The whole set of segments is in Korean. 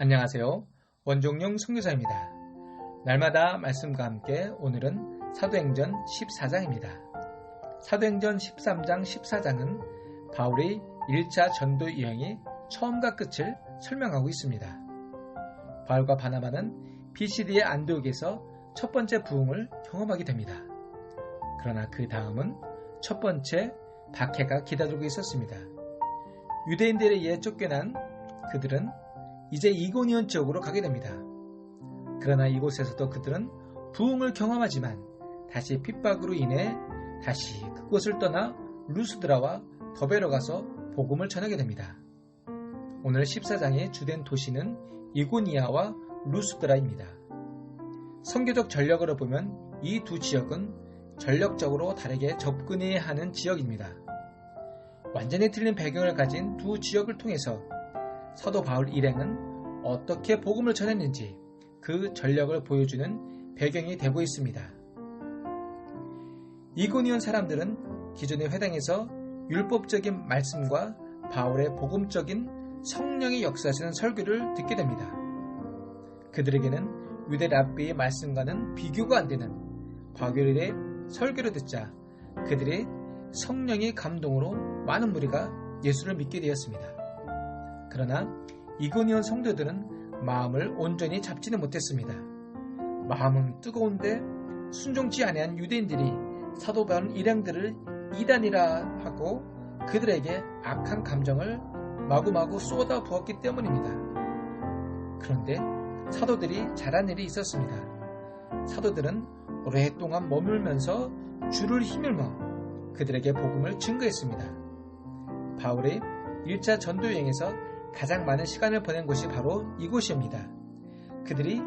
안녕하세요. 원종용 선교사입니다. 날마다 말씀과 함께 오늘은 사도행전 14장입니다. 사도행전 13장 14장은 바울의 1차 전도 여행의 처음과 끝을 설명하고 있습니다. 바울과 바나바는 비시디의 안디옥에서 첫 번째 부흥을 경험하게 됩니다. 그러나 그 다음은 첫 번째 박해가 기다리고 있었습니다. 유대인들에 의해 쫓겨난 그들은 이제 이고니온 지역으로 가게 됩니다. 그러나 이곳에서도 그들은 부흥을 경험하지만 다시 핍박으로 인해 다시 그곳을 떠나 루스드라와 더베로 가서 복음을 전하게 됩니다. 오늘 14장의 주된 도시는 이고니아와 루스드라입니다. 선교적 전력으로 보면 이 두 지역은 전력적으로 다르게 접근해야 하는 지역입니다. 완전히 틀린 배경을 가진 두 지역을 통해서 사도 바울 일행은 어떻게 복음을 전했는지 그 전력을 보여주는 배경이 되고 있습니다. 이고니온 사람들은 기존의 회당에서 율법적인 말씀과 바울의 복음적인 성령의 역사하시는 설교를 듣게 됩니다. 그들에게는 유대 랍비의 말씀과는 비교가 안 되는 바울의 설교를 듣자 그들의 성령의 감동으로 많은 무리가 예수를 믿게 되었습니다. 그러나 이고니온 성도들은 마음을 온전히 잡지는 못했습니다. 마음은 뜨거운데 순종치 아니한 유대인들이 사도 바울 일행들을 이단이라 하고 그들에게 악한 감정을 마구마구 쏟아 부었기 때문입니다. 그런데 사도들이 잘한 일이 있었습니다. 사도들은 오랫동안 머물면서 주를 힘입어 그들에게 복음을 증거했습니다. 바울의 1차 전도 여행에서 가장 많은 시간을 보낸 곳이 바로 이곳입니다. 그들이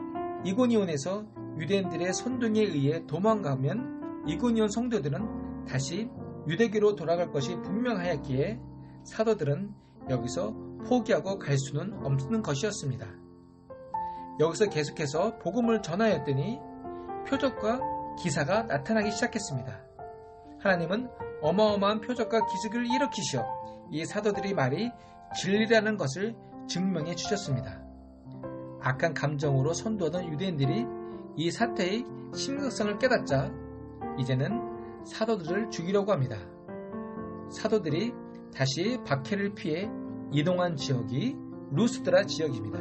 이고니온에서 유대인들의 선동에 의해 도망가면 이고니온 성도들은 다시 유대교로 돌아갈 것이 분명하였기에 사도들은 여기서 포기하고 갈 수는 없는 것이었습니다. 여기서 계속해서 복음을 전하였더니 표적과 기사가 나타나기 시작했습니다. 하나님은 어마어마한 표적과 기적을 일으키시어 이 사도들의 말이 진리라는 것을 증명해 주셨습니다. 악한 감정으로 선도하던 유대인들이 이 사태의 심각성을 깨닫자 이제는 사도들을 죽이려고 합니다. 사도들이 다시 박해를 피해 이동한 지역이 루스드라 지역입니다.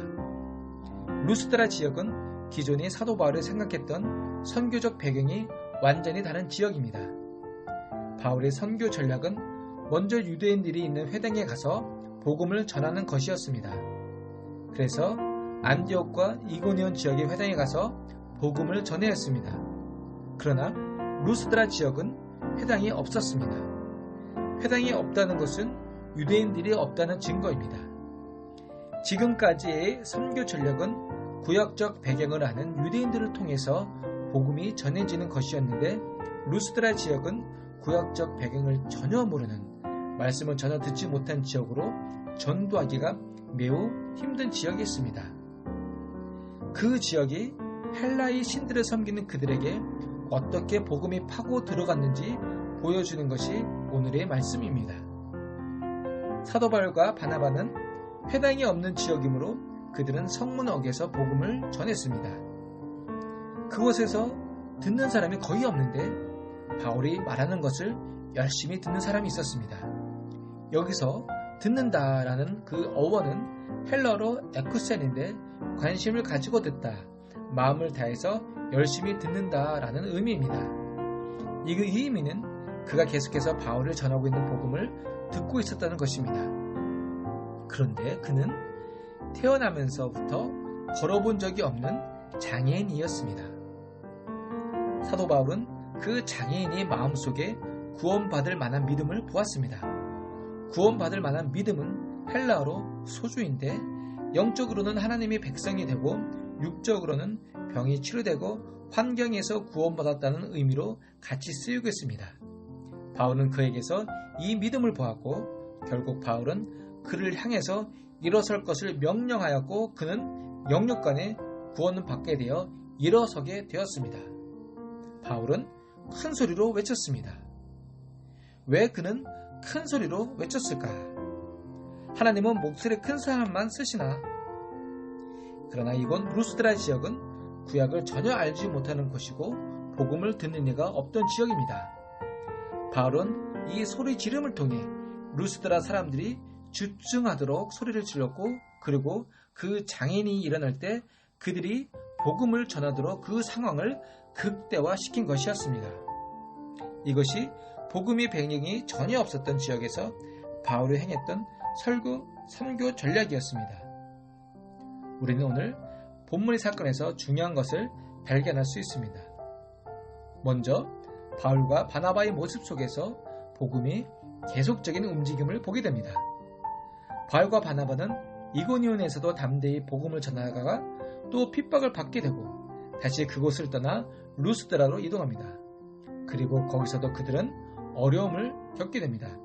루스드라 지역은 기존의 사도 바울이 생각했던 선교적 배경이 완전히 다른 지역입니다. 바울의 선교 전략은 먼저 유대인들이 있는 회당에 가서 복음을 전하는 것이었습니다. 그래서 안디옥과 이고니온 지역의 회당에 가서 복음을 전해야 했습니다. 그러나 루스드라 지역은 회당이 없었습니다. 회당이 없다는 것은 유대인들이 없다는 증거입니다. 지금까지의 선교 전략은 구약적 배경을 아는 유대인들을 통해서 복음이 전해지는 것이었는데 루스드라 지역은 구약적 배경을 전혀 모르는 말씀을 전혀 듣지 못한 지역으로 전도하기가 매우 힘든 지역이었습니다. 그 지역이 헬라의 신들을 섬기는 그들에게 어떻게 복음이 파고 들어갔는지 보여주는 것이 오늘의 말씀입니다. 사도 바울과 바나바는 회당이 없는 지역이므로 그들은 성문역에서 복음을 전했습니다. 그곳에서 듣는 사람이 거의 없는데 바울이 말하는 것을 열심히 듣는 사람이 있었습니다. 여기서 듣는다라는 그 어원은 헬러로 에쿠센인데 관심을 가지고 듣다, 마음을 다해서 열심히 듣는다라는 의미입니다. 이 의미는 그가 계속해서 바울을 전하고 있는 복음을 듣고 있었다는 것입니다. 그런데 그는 태어나면서부터 걸어본 적이 없는 장애인이었습니다. 사도 바울은 그 장애인의 마음속에 구원받을 만한 믿음을 보았습니다. 구원받을 만한 믿음은 헬라어로 소주인데 영적으로는 하나님의 백성이 되고 육적으로는 병이 치료되고 환경에서 구원받았다는 의미로 같이 쓰이고 있습니다. 바울은 그에게서 이 믿음을 보았고 결국 바울은 그를 향해서 일어설 것을 명령하였고 그는 영육간에 구원을 받게 되어 일어서게 되었습니다. 바울은 큰 소리로 외쳤습니다. 왜 그는 큰 소리로 외쳤을까? 하나님은 목소리 큰 사람만 쓰시나? 그러나 이곳 루스드라 지역은 구약을 전혀 알지 못하는 곳이고 복음을 듣는 이가 없던 지역입니다. 바울은 이 소리 지름을 통해 루스드라 사람들이 집중하도록 소리를 질렀고, 그리고 그 장애인이 일어날 때 그들이 복음을 전하도록 그 상황을 극대화시킨 것이었습니다. 이것이 복음의 배경이 전혀 없었던 지역에서 바울이 행했던 설교, 선교 전략이었습니다. 우리는 오늘 본문의 사건에서 중요한 것을 발견할 수 있습니다. 먼저 바울과 바나바의 모습 속에서 복음이 계속적인 움직임을 보게 됩니다. 바울과 바나바는 이고니온에서도 담대히 복음을 전하다가 또 핍박을 받게 되고 다시 그곳을 떠나 루스드라로 이동합니다. 그리고 거기서도 그들은 어려움을 겪게 됩니다.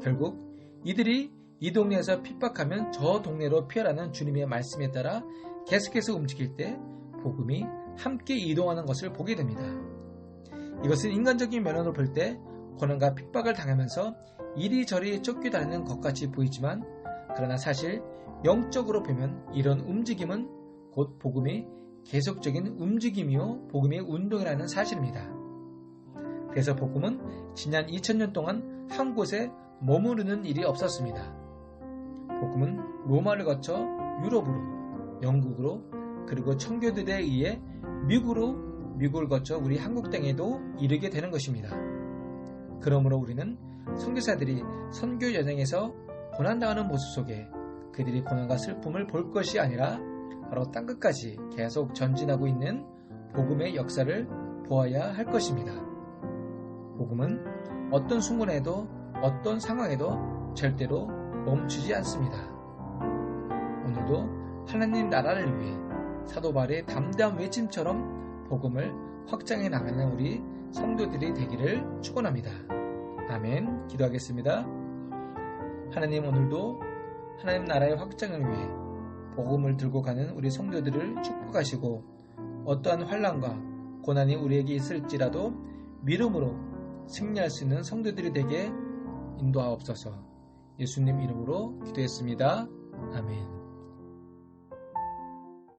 결국 이들이 이 동네에서 핍박하면 저 동네로 피하라는 주님의 말씀에 따라 계속해서 움직일 때 복음이 함께 이동하는 것을 보게 됩니다. 이것은 인간적인 면으로 볼 때 고난과 핍박을 당하면서 이리저리 쫓겨다니는 것 같이 보이지만, 그러나 사실 영적으로 보면 이런 움직임은 곧 복음의 계속적인 움직임이요 복음의 운동이라는 사실입니다. 그래서 복음은 지난 2000년 동안 한 곳에 머무르는 일이 없었습니다. 복음은 로마를 거쳐 유럽으로, 영국으로, 그리고 청교도들에 의해 미국을 거쳐 우리 한국 땅에도 이르게 되는 것입니다. 그러므로 우리는 선교사들이 선교 여정에서 고난당하는 모습 속에 그들이 고난과 슬픔을 볼 것이 아니라 바로 땅끝까지 계속 전진하고 있는 복음의 역사를 보아야 할 것입니다. 복음은 어떤 순간에도 어떤 상황에도 절대로 멈추지 않습니다. 오늘도 하나님 나라를 위해 사도 바울의 담대한 외침처럼 복음을 확장해 나가는 우리 성도들이 되기를 축원합니다. 아멘. 기도하겠습니다. 하나님, 오늘도 하나님 나라의 확장을 위해 복음을 들고 가는 우리 성도들을 축복하시고 어떠한 환난과 고난이 우리에게 있을지라도 믿음으로 승리할 수 있는 성도들이 되게 인도하옵소서. 예수님 이름으로 기도했습니다. 아멘.